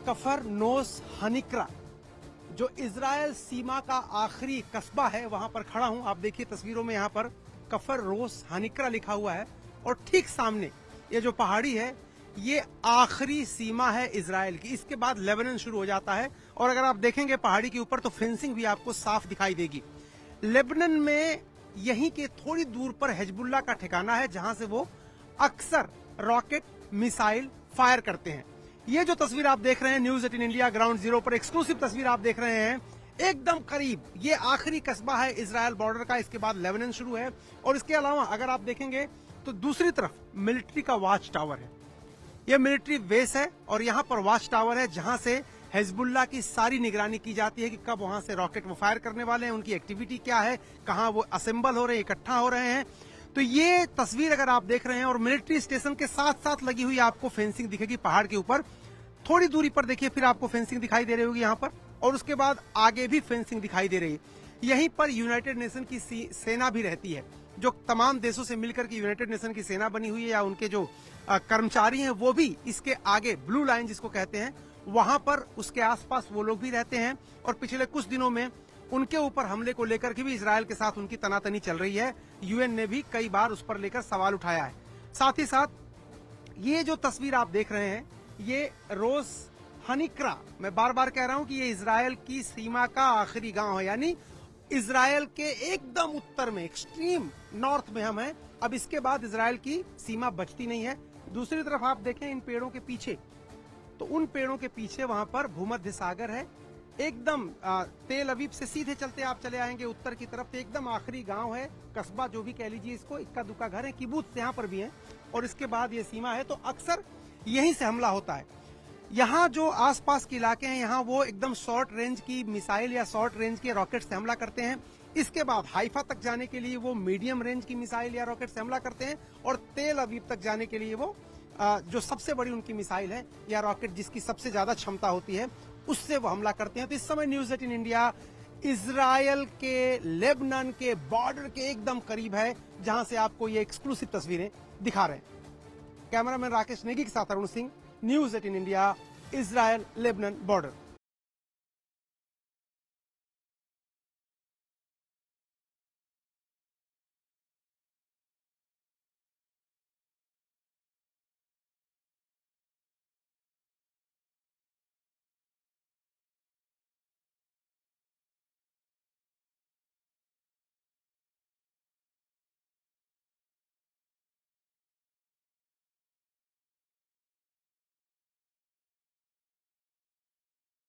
कफर nose हनिक्रा, जो Israel सीमा का आखिरी कस्बा है, वहां पर खड़ा हूं। आप देखिए तस्वीरों में यहां पर कफर रोस हनिक्रा लिखा हुआ है और ठीक सामने ये जो पहाड़ी है ये आखिरी सीमा है इजरायल की। इसके बाद लेबनान शुरू हो जाता है और अगर आप देखेंगे पहाड़ी के ऊपर तो फेंसिंग भी आपको साफ दिखाई देगी। लेबनान में यहीं के थोड़ी दूर पर हिजबुल्लाह का ठिकाना है जहां से वो अक्सर रॉकेट मिसाइल फायर करते हैं। ये जो तस्वीर आप देख रहे हैं न्यूज 18 इंडिया ग्राउंड जीरो पर एक्सक्लूसिव तस्वीर आप देख रहे हैं, एकदम करीब ये आखिरी कस्बा है इजरायल बॉर्डर का। इसके बाद लेबनान शुरू है और इसके अलावा अगर आप देखेंगे तो दूसरी तरफ मिलिट्री का वॉच टावर है। यह मिलिट्री बेस है और यहां पर वॉच टावर है जहां से हिजबुल्लाह की सारी निगरानी की जाती है कि कब वहां से रॉकेट वो फायर करने वाले हैं, उनकी एक्टिविटी क्या है, कहां वो असेंबल हो रहे हैं, इकट्ठा हो रहे हैं। तो ये तस्वीर अगर आप देख रहे हैं और मिलिट्री स्टेशन के साथ साथ लगी हुई आपको फेंसिंग दिखेगी पहाड़ के ऊपर। थोड़ी दूरी पर देखिए फिर आपको फेंसिंग दिखाई दे रही होगी यहाँ पर और उसके बाद आगे भी फेंसिंग दिखाई दे रही है। यहीं पर यूनाइटेड नेशन की सेना भी रहती है, जो तमाम देशों से मिलकर के यूनाइटेड नेशन की सेना बनी हुई है, या उनके जो कर्मचारी हैं वो भी इसके आगे ब्लू लाइन जिसको कहते हैं वहां पर उसके आसपास वो लोग भी रहते हैं। और पिछले कुछ दिनों में उनके ऊपर हमले को लेकर के भी इजरायल के साथ उनकी तनातनी चल रही है। यूएन ने भी कई बार उस पर लेकर सवाल उठाया है। साथ ही साथ ये जो तस्वीर आप देख रहे हैं ये रोज हनिक्रा, मैं बार बार कह रहा हूं कि ये इजरायल की सीमा का आखिरी गांव है, यानी इजरायल के एकदम उत्तर में, एक्सट्रीम नॉर्थ में हम हैं। अब इसके बाद इजरायल की सीमा बचती नहीं है। दूसरी तरफ आप देखें इन पेड़ों के पीछे, तो उन पेड़ों के पीछे वहां पर भूमध्य सागर है। एकदम तेल अवीव से सीधे चलते आप चले आएंगे उत्तर की तरफ, तो एकदम आखिरी गांव है, कस्बा जो भी कह लीजिए इसको, इक्का दुक्का घर है, किबुत्स यहाँ पर भी हैं और इसके बाद ये सीमा है। तो अक्सर यहीं से हमला होता है। यहाँ जो आसपास के इलाके हैं यहाँ वो एकदम शॉर्ट रेंज की मिसाइल या शॉर्ट रेंज के रॉकेट से हमला करते हैं। इसके बाद हाइफा तक जाने के लिए वो मीडियम रेंज की मिसाइल या रॉकेट से हमला करते हैं और तेल अवीव तक जाने के लिए वो जो सबसे बड़ी उनकी मिसाइल है या रॉकेट जिसकी सबसे ज्यादा क्षमता होती है उससे वो हमला करते हैं। तो इस समय न्यूज 18 इंडिया इजरायल के लेबनान के बॉर्डर के एकदम करीब है जहां से आपको ये एक्सक्लूसिव तस्वीरें दिखा रहे हैं। कैमरामैन राकेश नेगी के साथ Arun Singh, news 18 India, Israel Lebanon border.